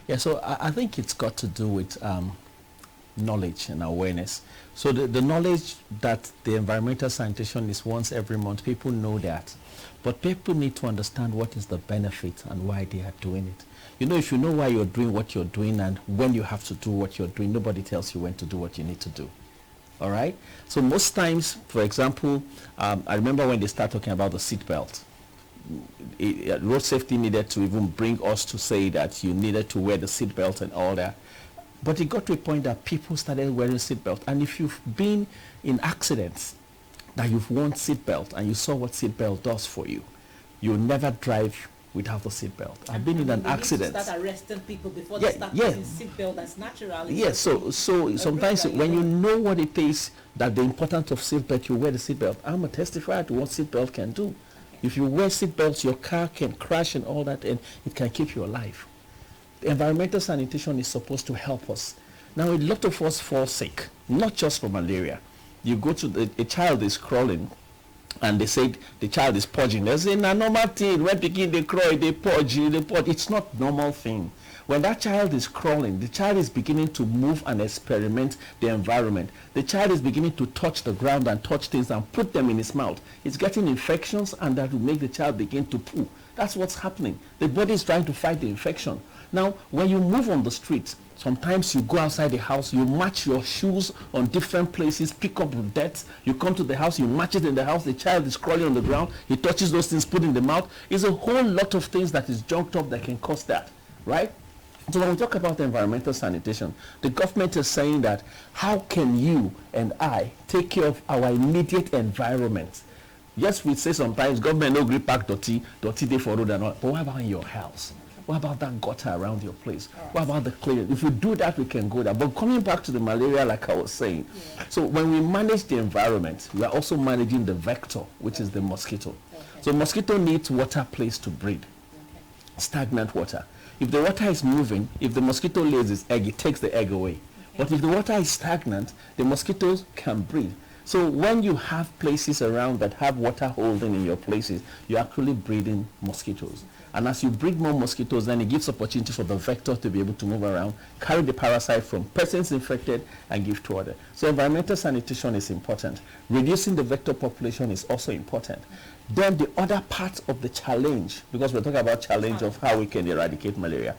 Yeah, so I think it's got to do with knowledge and awareness. So the knowledge that the environmental sanitation is once every month, people know that. But people need to understand what is the benefit and why they are doing it. You know, if you know why you're doing what you're doing and when you have to do what you're doing, nobody tells you when to do what you need to do. All right? So most times, for example, I remember when they start talking about the seatbelt. Road safety needed to even bring us to say that you needed to wear the seatbelt and all that. But it got to a point that people started wearing seatbelt. And if you've been in accidents, that you've worn seatbelt and you saw what seatbelt does for you, you'll never drive without a seatbelt. I've been in an accident. Need to start arresting people before they start using seatbelt. That's natural. Yes, so sometimes when you know what it is, that the importance of seatbelt, you wear the seatbelt. I'm a testifier to what seatbelt can do. If you wear seatbelts, your car can crash and all that, and it can keep you alive. The environmental sanitation is supposed to help us. Now, a lot of us fall sick, not just from malaria. You go to a child is crawling, and they say the child is purging. They say, "Na normal thing. When begin they crawl, they purge. It's not normal thing. When that child is crawling, the child is beginning to move and experiment the environment. The child is beginning to touch the ground and touch things and put them in his mouth. It's getting infections, and that will make the child begin to poo. That's what's happening. The body is trying to fight the infection. Now, when you move on the street, sometimes you go outside the house, you match your shoes on different places, pick up dirt, you come to the house, you match it in the house, the child is crawling on the ground, he touches those things, put in the mouth. It's a whole lot of things that is junked up that can cause that, right? So when we talk about environmental sanitation, the government is saying that how can you and I take care of our immediate environment? Yes, we say sometimes government no gree pack dirty day for road and all, but what about in your house? What about that gutter around your place? What about the cleaning? If you do that, we can go there. But coming back to the malaria, like I was saying, so when we manage the environment, we are also managing the vector, which is the mosquito. So mosquito needs water place to breed, stagnant water. If the water is moving, if the mosquito lays its egg, it takes the egg away. But if the water is stagnant, the mosquitoes can breed. So when you have places around that have water holding in your places, you're actually breeding mosquitoes. And as you breed more mosquitoes, then it gives opportunity for the vector to be able to move around, carry the parasite from persons infected and give to others. So environmental sanitation is important. Reducing the vector population is also important. Then the other part of the challenge, because we're talking about challenge of how we can eradicate malaria.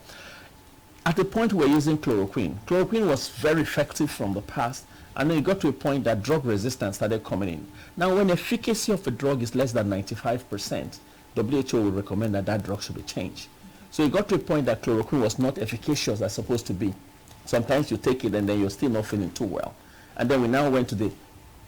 At the point we're using chloroquine. Chloroquine was very effective from the past, and then it got to a point that drug resistance started coming in. Now, when efficacy of a drug is less than 95%, WHO will recommend that that drug should be changed. So it got to a point that chloroquine was not efficacious as supposed to be. Sometimes you take it and then you're still not feeling too well. And then we now went to the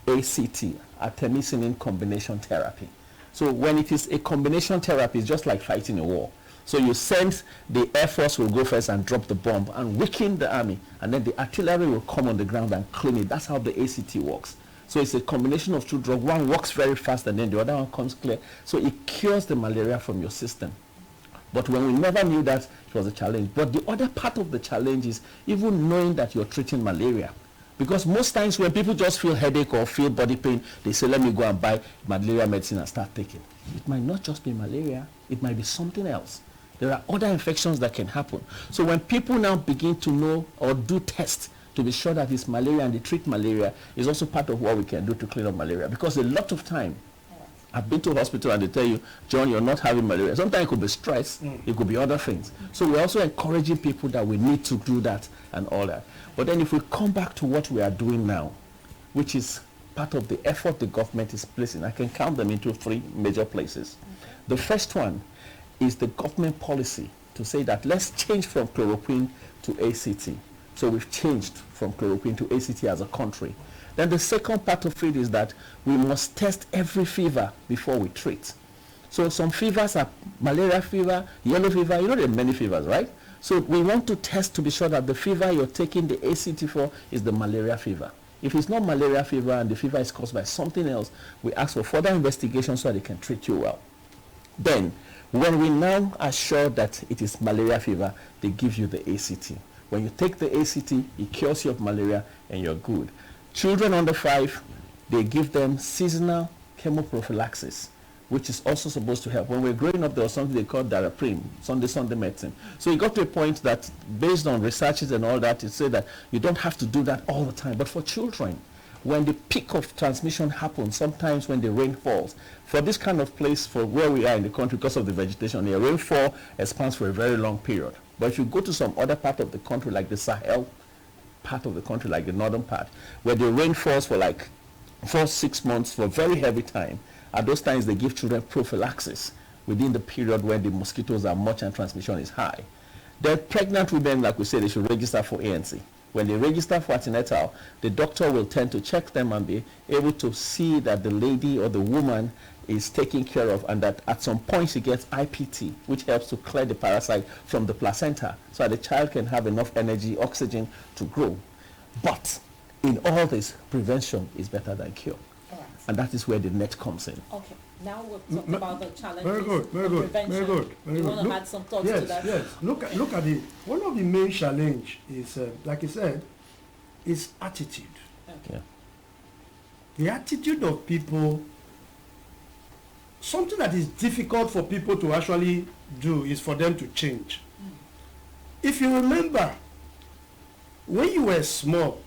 ACT, artemisinin combination therapy. So when it is a combination therapy, it's just like fighting a war. So you send the Air Force will go first and drop the bomb and weaken the army, and then the artillery will come on the ground and clean it. That's how the ACT works. So it's a combination of two drugs. One works very fast and then the other one comes clear. So it cures the malaria from your system. But when we never knew that, it was a challenge. But the other part of the challenge is even knowing that you're treating malaria. Because most times when people just feel headache or feel body pain, they say, let me go and buy malaria medicine and start taking. It might not just be malaria. It might be something else. There are other infections that can happen. So when people now begin to know or do tests to be sure that it's malaria and they treat malaria, is also part of what we can do to clean up malaria. Because a lot of time, I've been to a hospital and they tell you, John, you're not having malaria. Sometimes it could be stress, it could be other things. So we're also encouraging people that we need to do that and all that. But then if we come back to what we are doing now, which is part of the effort the government is placing, I can count them into three major places. The first one is the government policy to say that let's change from chloroquine to ACT. So we've changed from chloroquine to ACT as a country. Then the second part of it is that we must test every fever before we treat. So some fevers are malaria fever, yellow fever, you know there are many fevers, right? So we want to test to be sure that the fever you're taking the ACT for is the malaria fever. If it's not malaria fever and the fever is caused by something else, we ask for further investigation so that they can treat you well. Then, when we now are sure that it is malaria fever, they give you the ACT. When you take the ACT, it cures you of malaria and you're good. Children under 5, they give them seasonal chemoprophylaxis, which is also supposed to help. When we're growing up, there was something they called Daraprim, Sunday medicine. So it got to a point that, based on researches and all that, it said that you don't have to do that all the time. But for children, when the peak of transmission happens, sometimes when the rain falls, for this kind of place, for where we are in the country, because of the vegetation, the rainfall expands for a very long period. But if you go to some other part of the country, like the Sahel part of the country, like the northern part, where the rain falls for like 4-6 months for very heavy time, at those times they give children prophylaxis within the period when the mosquitoes are much and transmission is high. Then pregnant women, like we said, they should register for ANC. When they register for antenatal, the doctor will tend to check them and be able to see that the lady or the woman is taken care of, and that at some point she gets IPT, which helps to clear the parasite from the placenta so that the child can have enough energy, oxygen to grow. But in all this, prevention is better than cure. And that is where the net comes in. Okay, now we'll talk about the challenges. Very good, very good, very good. You want to add some thoughts to that? Yes, look at it. One of the main challenge is, like you said, is attitude. Okay. Yeah. The attitude of people, something that is difficult for people to actually do is for them to change. If you remember, when you were small,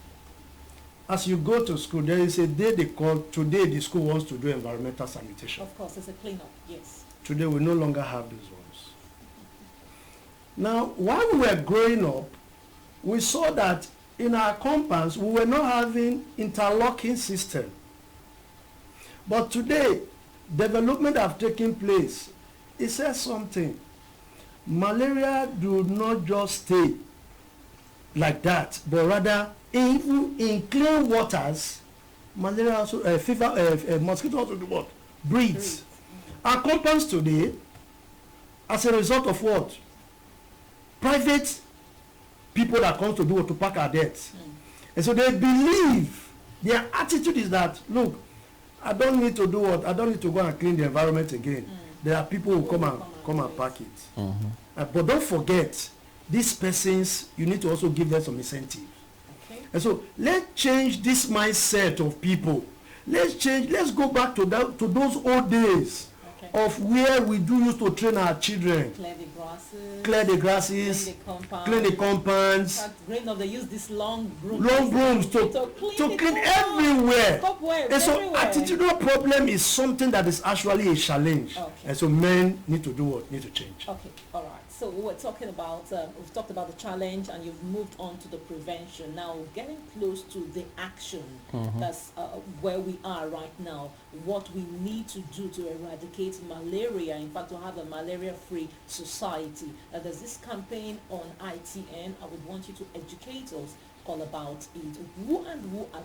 as you go to school, there is a day they call, today the school wants to do environmental sanitation. Of course, it's a cleanup, yes. Today we no longer have these ones. Now, while we were growing up, we saw that in our compounds, we were not having interlocking system. But today, development have taken place. It says something. Malaria do not just stay like that, but rather even in clean waters, malaria also, mosquito also do what? Breeds. Our compounds today, as a result of what? Private people that come to do what, to pack our debts. And so they believe, their attitude is that, look, I don't need to do what? I don't need to go and clean the environment again. There are people who come and pack it. But don't forget, these persons, you need to also give them some incentive. Okay. And so let's change this mindset of people. Let's go back to those old days of where we used to train our children. Clear the grasses. Clean the compounds. Growing up, they use this long brooms to clean everywhere. And so everywhere. attitudinal problem is something that is actually a challenge. Okay. And so men need to do what? Need to change. Okay, all right. So we were talking about, we've talked about the challenge and you've moved on to the prevention. Now, getting close to the action, that's where we are right now, what we need to do to eradicate malaria, in fact, to have a malaria-free society. There's this campaign on ITN. I would want you to educate us all about it. Who are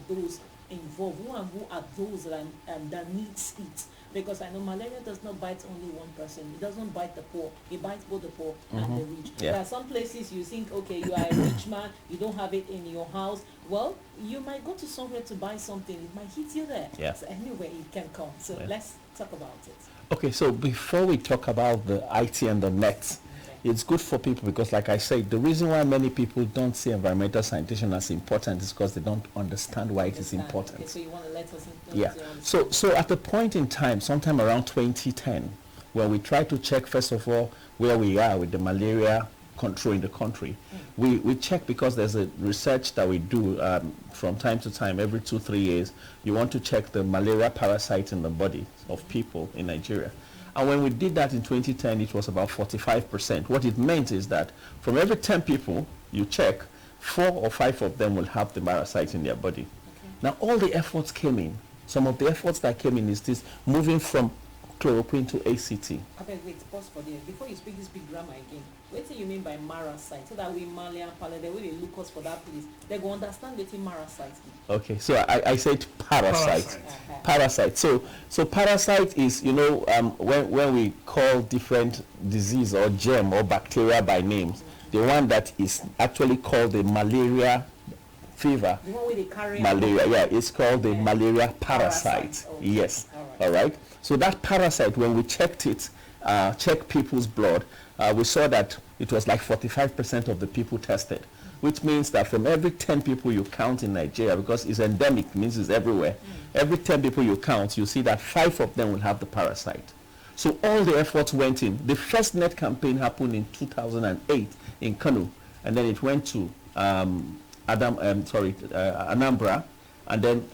those involved? Who are those that needs it? Because I know malaria does not bite only one person. It doesn't bite the poor. It bites both the poor and the rich. Yeah. There are some places you think, okay, you are a rich man, you don't have it in your house. Well, you might go to somewhere to buy something. It might hit you there. Yeah. So anyway, it can come. So let's talk about it. Okay, so before we talk about the IT and the net, it's good for people because, like I said, the reason why many people don't see environmental sanitation as important is because they don't understand why it is important. Okay, so you want to let us know. Yeah. So at a point in time, sometime around 2010, when we try to check, first of all, where we are with the malaria control in the country, we check because there's a research that we do from time to time, every 2-3 years. You want to check the malaria parasite in the body of people in Nigeria. And when we did that in 2010, it was about 45%. What it meant is that from every 10 people you check, 4 or 5 of them will have the parasite in their body. Okay. Now, all the efforts came in. Some of the efforts that came in is this moving from chloroquine to ACT. Okay, wait, pause for there. Before you speak this big grammar again, what do you mean by marasite? So that we Malian Palade, the way they look us for that place, they go understand what marasite is. Okay, so I said parasite. Parasite. So parasite is, when we call different disease or germ or bacteria by names, the one that is actually called the malaria fever, the one where they carry malaria, it's called the malaria parasite. Okay. Yes. All right. So that parasite, when we checked it, checked people's blood, we saw that it was like 45% of the people tested, which means that from every 10 people you count in Nigeria, because it's endemic, means it's everywhere, every 10 people you count, you see that 5 of them will have the parasite. So all the efforts went in. The first net campaign happened in 2008 in Kano, and then it went to Anambra, and then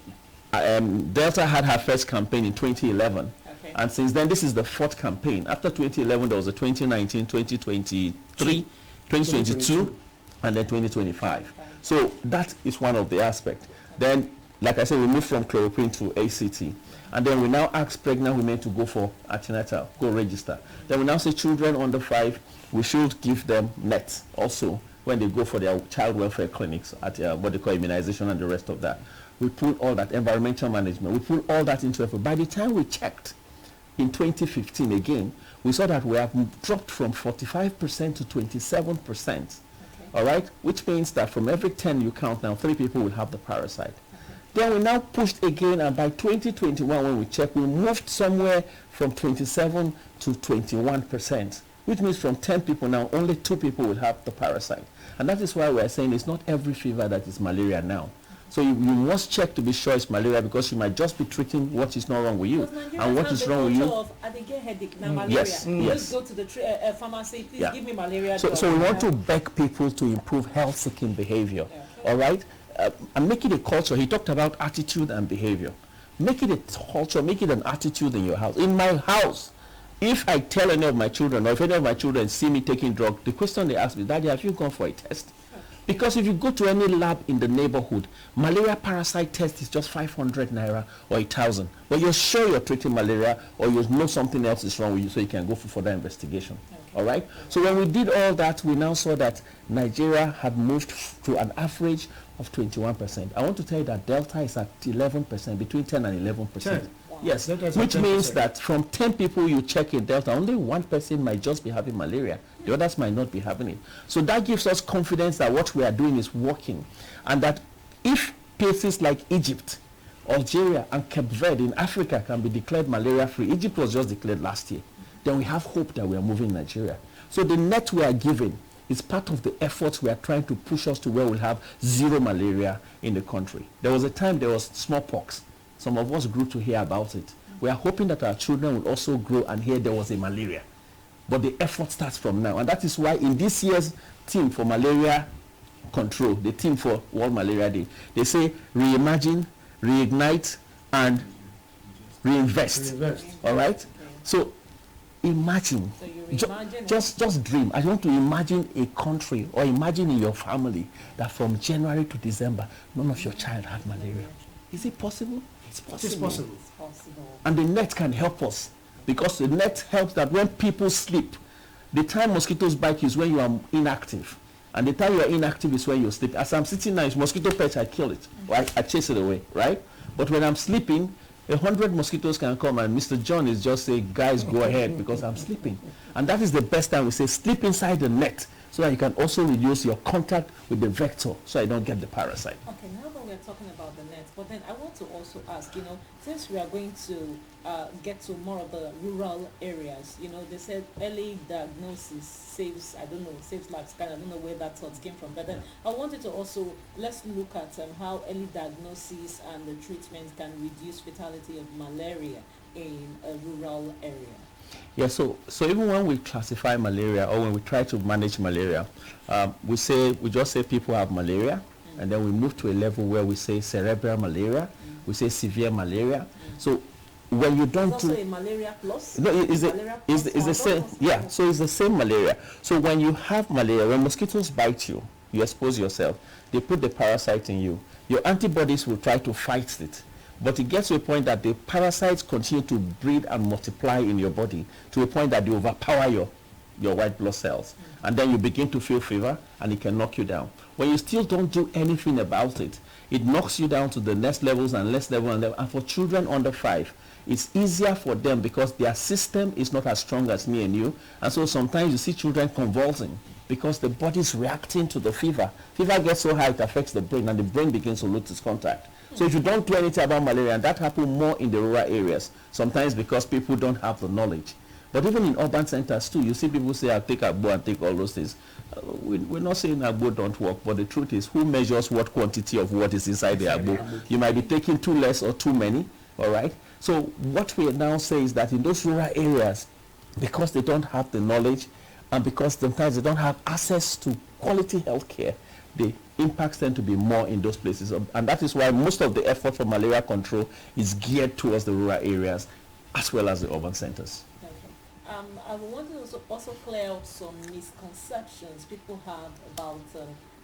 Delta had her first campaign in 2011. Okay. And since then, this is the fourth campaign. After 2011, there was a 2019, 2023, 2022, and then 2025. So that is one of the aspects. Then, like I said, we moved from chloroquine to ACT. And then we now ask pregnant women to go for antenatal, go register. Then we now say children under 5, we should give them net also when they go for their child welfare clinics at what they call immunization and the rest of that. We put all that, environmental management, we put all that into effort. By the time we checked in 2015 again, we saw that we have dropped from 45% to 27%. Okay. All right, which means that from every 10 you count now, 3 people will have the parasite. Then we now pushed again, and by 2021, when we checked, we moved somewhere from 27 to 21%, which means from 10 people now, only 2 people will have the parasite. And that is why we're saying it's not every fever that is malaria now. So you must check to be sure it's malaria, because you might just be treating what is not wrong with you. And what is wrong with you? They get headache, now malaria. Yes, yes. Just go to the pharmacy, please give me malaria. So we want to beg people to improve health-seeking behavior, all right? And make it a culture. He talked about attitude and behavior. Make it a culture, make it an attitude in your house. In my house, if I tell any of my children, or if any of my children see me taking drugs, the question they ask me, Daddy, have you gone for a test? Because if you go to any lab in the neighborhood, malaria parasite test is just 500 naira or 1,000. But you're sure you're treating malaria, or you know something else is wrong with you, so you can go for further investigation. Okay. All right? So when we did all that, we now saw that Nigeria had moved to an average of 21%. I want to tell you that Delta is at 11%, between 10 and 11%. 10. Wow. Yes, which means that from 10 people you check in Delta, only 1 person might just be having malaria. The others might not be having it. So that gives us confidence that what we are doing is working. And that if places like Egypt, Algeria, and Cape Verde in Africa can be declared malaria-free, Egypt was just declared last year, then we have hope that we are moving Nigeria. So the net we are giving is part of the efforts we are trying to push us to where we'll have zero malaria in the country. There was a time there was smallpox. Some of us grew to hear about it. We are hoping that our children will also grow and hear there was a malaria. But the effort starts from now. And that is why in this year's team for malaria control, the team for World Malaria Day, they say reimagine, reignite, and reinvest. All right? Okay. So imagine, just dream. I want to imagine a country, or imagine in your family that from January to December, none of your child had malaria. Is it possible? It's possible. It's possible. It's possible. And the net can help us, because the net helps that when people sleep, the time mosquitoes bite you is when you are inactive. And the time you are inactive is when you sleep. As I'm sitting now, it's mosquito patch, I kill it. I chase it away, right? But when I'm sleeping, 100 mosquitoes can come, and Mr. John is just saying, guys, go ahead, because I'm sleeping. And that is the best time we say, sleep inside the net, so that you can also reduce your contact with the vector, so you don't get the parasite. Okay, now that we're talking about the net, but then I want to also ask, since we are going to get to more of the rural areas, they said early diagnosis saves lives. I don't know where that thought came from, but then I wanted to also, let's look at how early diagnosis and the treatment can reduce fatality of malaria in a rural area. Yeah, so even when we classify malaria, or when we try to manage malaria, we just say people have malaria, and then we move to a level where we say cerebral malaria, we say severe malaria. So when you don't also a malaria plus? No, it's the same. Yeah, so it's the same malaria. So when you have malaria, when mosquitoes bite you, you expose yourself, they put the parasite in you. Your antibodies will try to fight it. But it gets to a point that the parasites continue to breed and multiply in your body to a point that they overpower your white blood cells. And then you begin to feel fever, and it can knock you down. When you still don't do anything about it, it knocks you down to the next levels and less level and level. And for children under 5, it's easier for them because their system is not as strong as me and you. And so sometimes you see children convulsing because the body is reacting to the fever. Fever gets so high it affects the brain, and the brain begins to lose its contact. So if you don't do anything about malaria, and that happens more in the rural areas, sometimes because people don't have the knowledge. But even in urban centers too, you see people say, I'll take agbo and take all those things. We're not saying agbo don't work, but the truth is, who measures what quantity of what is inside the agbo? You might be taking too less or too many, all right? So what we now say is that in those rural areas, because they don't have the knowledge and because sometimes they don't have access to quality health care, the impacts tend to be more in those places. And that is why most of the effort for malaria control is geared towards the rural areas as well as the urban centers. Okay. I want to also clear out some misconceptions people have about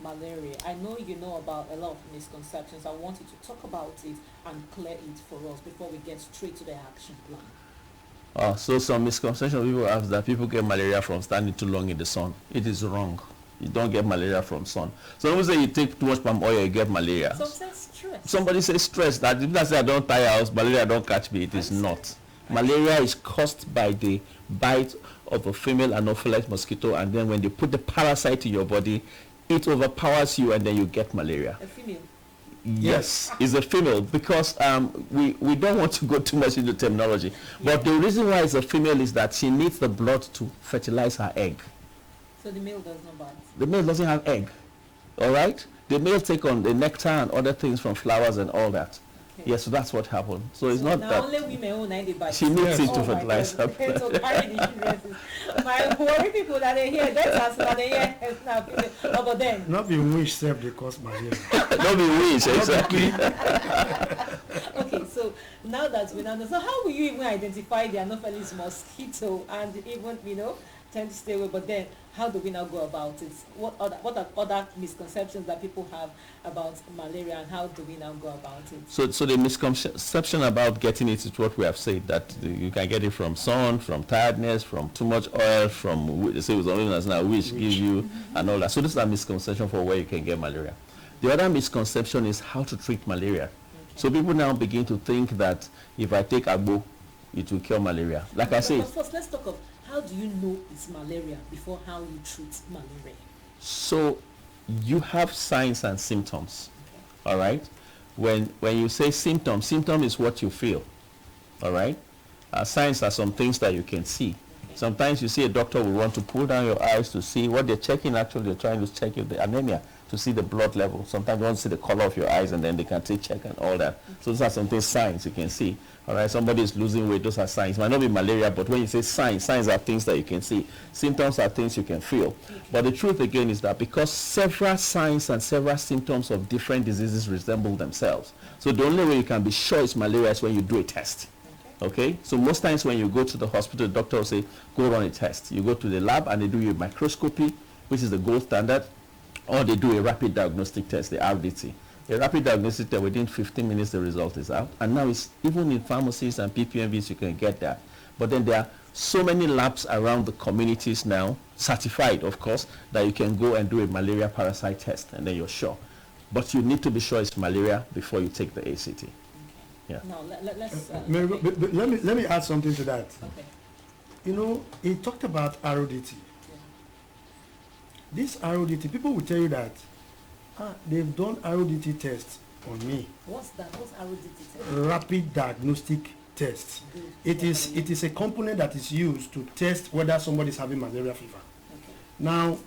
malaria. I know you know about a lot of misconceptions. I want you to talk about it and clear it for us before we get straight to the action plan. So some misconceptions people have that people get malaria from standing too long in the sun. It is wrong. You don't get malaria from sun. So when we say you take too much palm oil, you get malaria. Some say stress. Somebody says stress. That if I say I don't tire house, malaria don't catch me. It is not. Malaria is caused by the bite of a female anopheles mosquito, and then when they put the parasite in your body, it overpowers you, and then you get malaria. A female. Yes, it's a female because we don't want to go too much into terminology. But the reason why it's a female is that she needs the blood to fertilize her egg. So the male does not bite. The male doesn't have egg. All right? The male take on the nectar and other things from flowers and all that. Okay. Yes, so that's what happened. So it's not now that only women own 90 bites. she needs it to fertilize her. So carry the children. My worry people that they hear that's that they hear now. But then not be wish self they cause malaria. Not be wish, exactly. Okay, so now that we know, so how will you even identify the anopheles mosquito and even tend to stay away? But then how do we now go about it? What are other misconceptions that people have about malaria, and how do we now go about it? So the misconception about getting it is what we have said, that you can get it from sun, from tiredness, from too much oil, from they say which gives you and all that. So this is a misconception for where you can get malaria. The other misconception is how to treat malaria. Okay. So people now begin to think that if I take agbo, it will cure malaria. Like I say. First, let's talk of how do you know it's malaria before how you treat malaria? So you have signs and symptoms. Okay. All right. When you say symptom is what you feel. All right. Signs are some things that you can see. Okay. Sometimes you see a doctor will want to pull down your eyes to see what they're checking. Actually, they're trying to check if the anemia, to see the blood level. Sometimes you want to see the color of your eyes, and then they can check and all that. Okay. So those are some things, signs you can see. All right, somebody is losing weight, those are signs. It might not be malaria, but when you say signs are things that you can see. Symptoms are things you can feel. Okay. But the truth again is that because several signs and several symptoms of different diseases resemble themselves, so the only way you can be sure it's malaria is when you do a test. Okay? So most times when you go to the hospital, the doctor will say, go run a test. You go to the lab and they do your microscopy, which is the gold standard, or they do a rapid diagnostic test, the RDT. A rapid diagnostic test, within 15 minutes the result is out. And now it's even in pharmacies and PPMVs you can get that. But then there are so many labs around the communities now, certified of course, that you can go and do a malaria parasite test and then you're sure. But you need to be sure it's malaria before you take the ACT. Yeah. Now let's. Let me add something to that. Okay. He talked about RODT. Yeah. This RODT, people will tell you that they've done RODT tests on me. What's that? What's RODT test? Rapid diagnostic test. It is a component that is used to test whether somebody is having malaria fever. Okay. Now,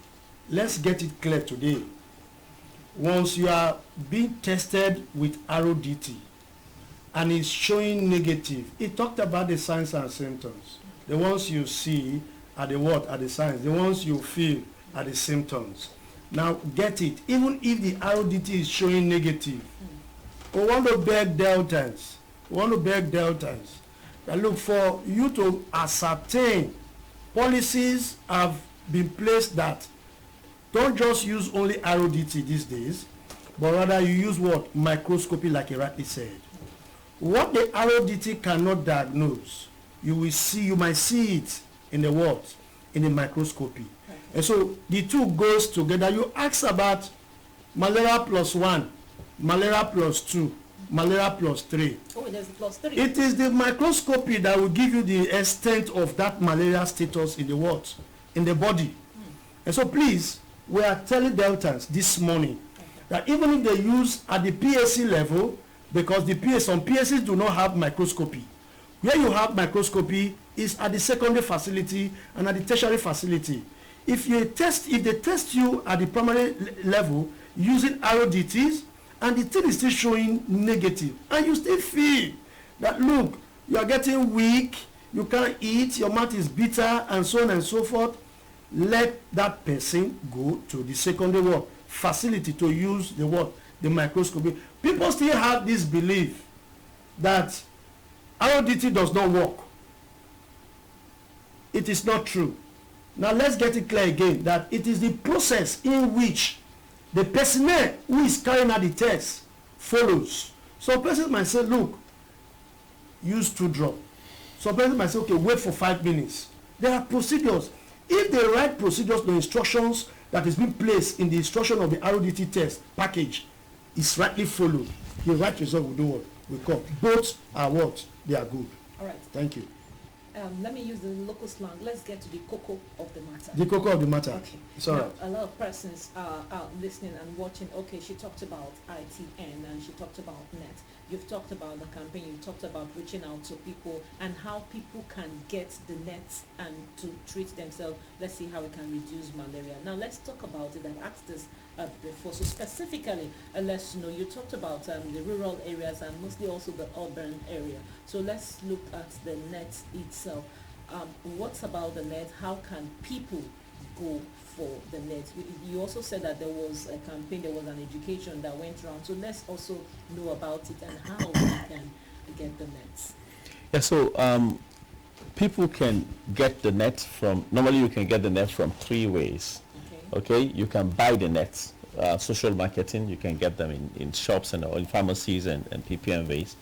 let's get it clear today. Once you are being tested with RODT, and it's showing negative. It talked about the signs and symptoms. The ones you see are the what? Are the signs. The ones you feel are the symptoms. Now get it. Even if the RODT is showing negative, we want to beg Deltans. That look, for you to ascertain, policies have been placed that don't just use only RODT these days, but rather you use what? Microscopy, like you rightly said. What the RODT cannot diagnose, you might see it in the what? In the microscopy. Okay. And so the two goes together. You ask about malaria +1, malaria +2, malaria +3. Oh, there's a +3. It is the microscopy that will give you the extent of that malaria status in the what? In the body. And so please, we are telling Deltans this morning that even if they use at the PSC level, because some PSCs do not have microscopy. Where you have microscopy is at the secondary facility and at the tertiary facility. If they test you at the primary level using RODTs, and the thing is still showing negative, and you still feel that, look, you are getting weak, you can't eat, your mouth is bitter, and so on and so forth, let that person go to the secondary what facility to use the what the microscopy. People still have this belief that RODT does not work. It is not true. Now let's get it clear again that it is the process in which the personnel who is carrying out the test follows. Some persons might say, look, use 2 drops. Some persons might say, okay, wait for 5 minutes. There are procedures. If the right procedures, the instructions that is being placed in the instruction of the RODT test package is rightly followed, the right result will do what? Will come. Both are what? They are good. All right. Thank you. Let me use the local slang. Let's get to the cocoa of the matter. The cocoa of the matter. Okay. It's all right. A lot of persons are out listening and watching. Okay, she talked about ITN and she talked about NET. You've talked about the campaign. You talked about reaching out to people and how people can get the nets and to treat themselves. Let's see how we can reduce malaria. Now let's talk about it. I've asked this before. So specifically, let's know, you talked about the rural areas and mostly also the urban area. So let's look at the net itself. What's about the net? How can people go for the net? You also said that there was a campaign, there was an education that went around. So let's also know about it and how we can get the nets. Yeah, so people can get the net from, normally you can get the net from 3 ways. Okay, you can buy the nets, social marketing, you can get them in shops and in pharmacies and PPMVs.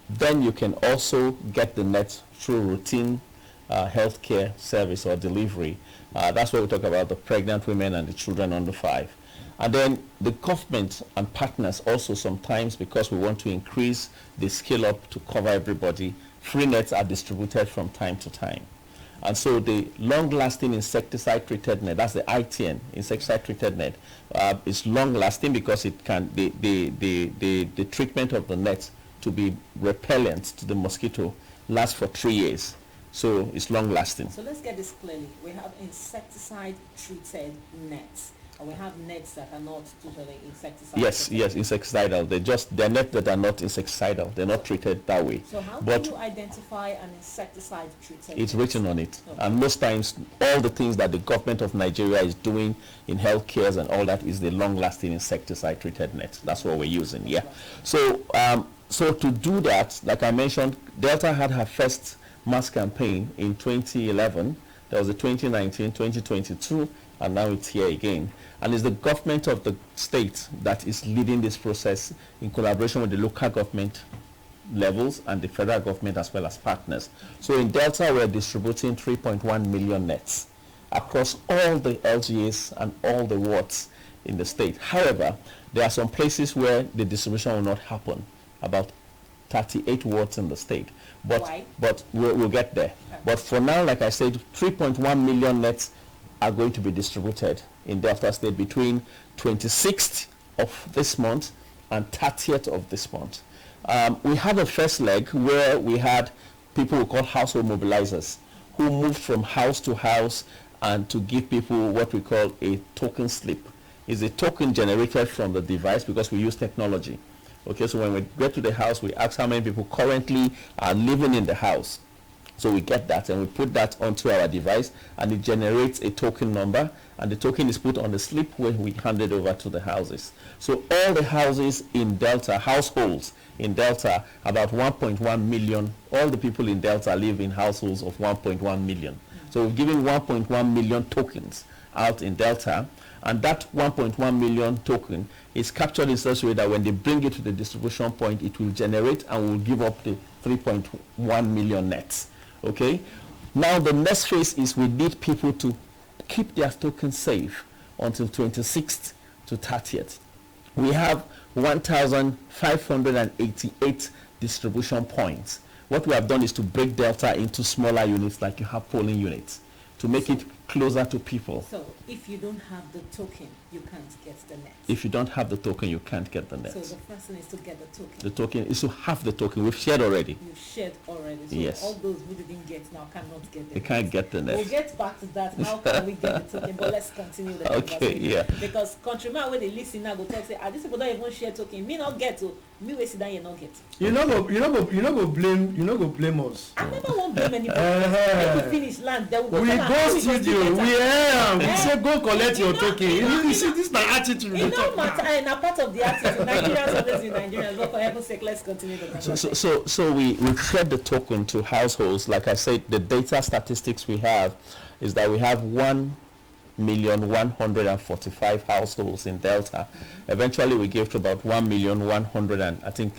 Then you can also get the nets through routine healthcare service or delivery. That's where we talk about the pregnant women and the children under 5. And then the government and partners also sometimes, because we want to increase the scale up to cover everybody, free nets are distributed from time to time. And so the long-lasting insecticide-treated net, that's the ITN, insecticide-treated net, is long-lasting because it can, the treatment of the net to be repellent to the mosquito lasts for 3 years. So it's long-lasting. So let's get this clearly. We have insecticide-treated nets. And we have nets that are not totally insecticidal. Yes, insecticidal. They're nets that are not insecticidal. They're not treated that way. So how do you identify an insecticide treated? It's written on it. Okay. And most times, all the things that the government of Nigeria is doing in healthcare and all that is the long-lasting insecticide treated net. That's what we're using. Yeah. So, so to do that, like I mentioned, Delta had her first mass campaign in 2011. There was a 2019, 2022, and now it's here again. And it's the government of the state that is leading this process in collaboration with the local government levels and the federal government as well as partners. So in Delta, we're distributing 3.1 million nets across all the LGAs and all the wards in the state. However, there are some places where the distribution will not happen, about 38 wards in the state. But we'll get there. Okay. But for now, like I said, 3.1 million nets are going to be distributed in Delta State between 26th of this month and 30th of this month. We had a first leg where we had people we call household mobilizers who moved from house to house and to give people what we call a token slip. It's a token generated from the device because we use technology. Okay, so when we get to the house, we ask how many people currently are living in the house. So we get that and we put that onto our device and it generates a token number, and the token is put on the slip when we hand it over to the houses. So all the houses in Delta, households in Delta, about 1.1 million, all the people in Delta live in households of 1.1 million. So we've given 1.1 million tokens out in Delta, and that 1.1 million token is captured in such a way that when they bring it to the distribution point, it will generate and will give up the 3.1 million nets. Okay, now the next phase is we need people to keep their tokens safe until 26th to 30th. We have 1,588 distribution points. What we have done is to break Delta into smaller units, like you have polling units, to make it closer to people. So if you don't have the token, you can't get the net. If you don't have the token, you can't get the net. So the first thing is to get the token. The token is to have the token. We've shared already. You've shared already. So Yes. all those who didn't get now cannot get the They net. can't get the We'll net. get back to that. How can we get the token? But let's continue the Okay, conversation. yeah. Because countrymen when they listen now go talk say, these people don't even share token. Me not get to. Me we sit down you not get. You know go blame us. I never won't blame anybody. If we finish land, then we'll We go. go studio, we say go collect your token. You see this my attitude. It don't matter, and a part of the attitude. Nigerians always be Nigerians. But for heaven's sake, let's continue the conversation. So we've shared the token to households. Like I said, the data statistics we have is that we have 1,145,000 households in Delta. Eventually, we gave to about 1,100,000 and I think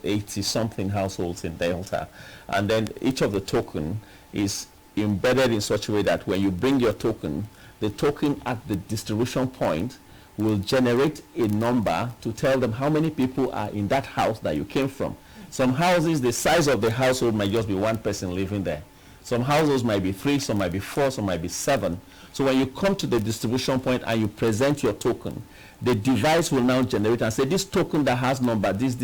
80 something households in Delta. And then each of the token is embedded in such a way that when you bring your token, the token at the distribution point will generate a number to tell them how many people are in that house that you came from. Some houses, the size of the household might just be one person living there. Some households might be 3, some might be 4, some might be 7. So when you come to the distribution point and you present your token, the device will now generate and say, this token that has number, this,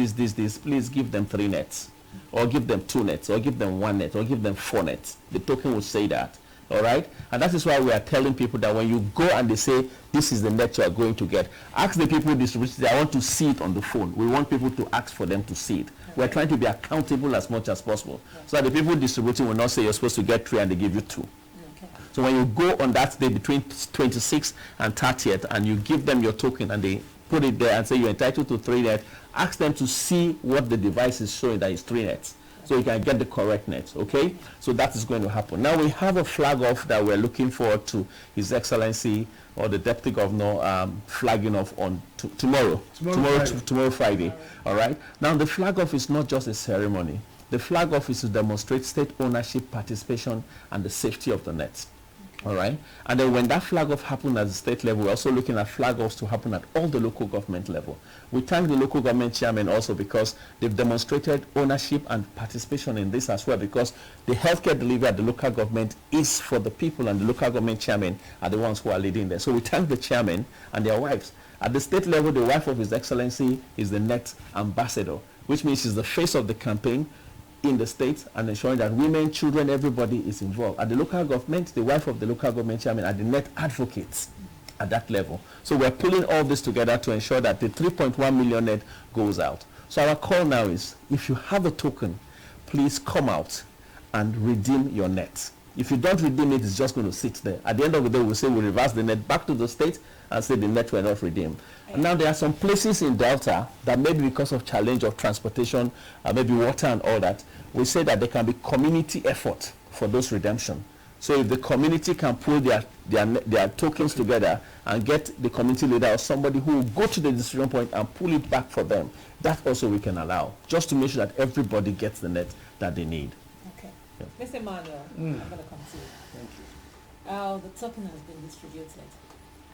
please give them 3 nets, or give them 2 nets, or give them 1 net, or give them 4 nets. The token will say that. All right? And that is why we are telling people that when you go and they say, this is the net you are going to get, ask the people who distribute it. I want to see it on the phone. We want people to ask for them to see it. We're trying to be accountable as much as possible. So that the people distributing will not say you're supposed to get 3 and they give you 2. So when you go on that day between 26th and 30th and you give them your token and they put it there and say you're entitled to 3 nets, ask them to see what the device is showing that is 3 nets. So you can get the correct net, okay? So that is going to happen. Now we have a flag off that we're looking forward to His Excellency or the Deputy Governor flagging off on tomorrow Friday, all right? Now the flag off is not just a ceremony. The flag off is to demonstrate state ownership, participation, and the safety of the net. All right. And then when that flag off happened at the state level, we're also looking at flag offs to happen at all the local government level. We thank the local government chairman also because they've demonstrated ownership and participation in this as well, because the healthcare delivery at the local government is for the people, and the local government chairman are the ones who are leading there. So we thank the chairman and their wives. At the state level, the wife of His Excellency is the net ambassador, which means she's the face of the campaign in the state and ensuring that women, children, everybody is involved. At the local government, the wife of the local government chairman are the net advocates at that level. So we're pulling all this together to ensure that the 3.1 million net goes out. So our call now is, if you have a token, please come out and redeem your net. If you don't redeem it, it's just going to sit there. At the end of the day, we'll say we reverse the net back to the state and say the net were not redeemed. And now there are some places in Delta that maybe because of challenge of transportation, maybe water and all that, we say that there can be community effort for those redemption. So if the community can pull their tokens together and get the community leader or somebody who will go to the distribution point and pull it back for them, that also we can allow, just to make sure that everybody gets the net that they need. Okay. Yeah. Mr. Emmanuel, I'm going to come to you. Thank you. The token has been distributed,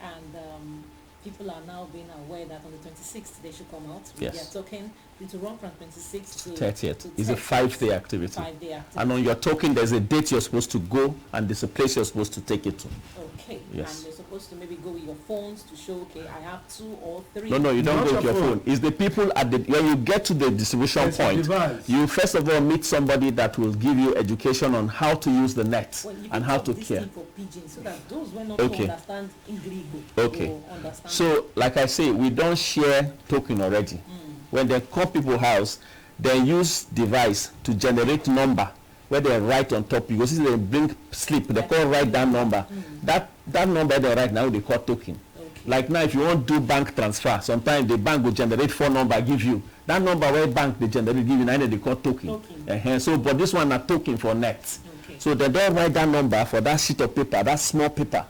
and people are now being aware that on the 26th they should come out with Yes. their token. To run from 26th to 30th. It's a 5-day activity. 5-day activity. And on your token, there's a date you're supposed to go, and there's a place you're supposed to take it to. Okay. Yes. And you're supposed to maybe go with your phones to show, okay, I have 2 or 3. No, you don't Not go with your your phone. It's the people at the, when you get to the distribution There's a point, device. you first of all meet somebody that will give you education on how to use the net Well, you and how to care. for pigeons so that those who not Okay. understand English Okay. will understand. So, like I say, we don't share token already. When they come people's house, they use device to generate number where they write on top. You go see they bring slip. They call write that number. That number they write now they call token. Okay. Like now, if you want to do bank transfer, sometimes the bank will generate 4 number, give you that number where bank they generate give you. Now they call token. So, but this one a token for net. Okay. So they don't write that number for that sheet of paper, that small paper.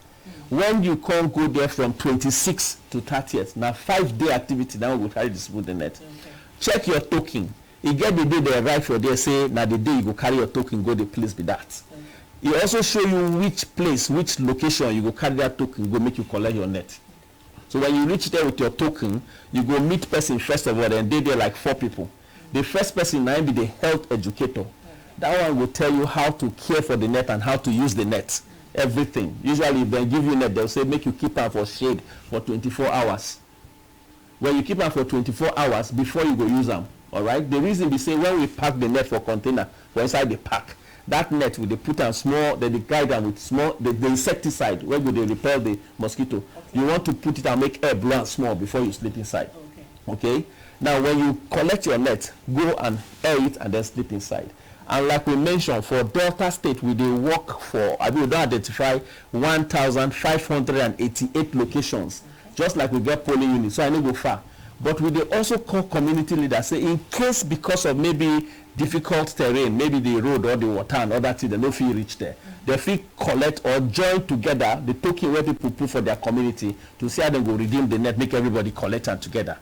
When you can't go there from 26th to 30th, now 5-day activity, now we'll carry distribute the net. Okay. Check your token. You get the day they write for there, say, now the day you go carry your token, go the place be that. Okay. It also show you which place, which location you go carry that token, go make you collect your net. So when you reach there with your token, you go meet person first of all, and they there like 4 people. The first person might be the health educator. That one will tell you how to care for the net and how to use the net. everything. Usually if they give you net, they'll say make you keep am for shade for 24 hours. When you keep am for 24 hours before you go use them, all right? The reason we say when we pack the net for container for inside the pack, that net will they put on small, then they guide them with small the insecticide where will they repel the mosquito. Okay. You want to put it and make air blow small before you sleep inside. Okay. Now when you collect your net, go and air it and then sleep inside. And like we mentioned, for Delta State, we dey work for, we don't identify 1,588 locations. Okay. Just like we get polling units, so I no go far. But we dey also call community leaders, say in case because of maybe difficult terrain, maybe the road or the water and other things, they no fit reach there. They fit collect or join together the token where people put for their community to see how they go redeem the net, make everybody collect and together.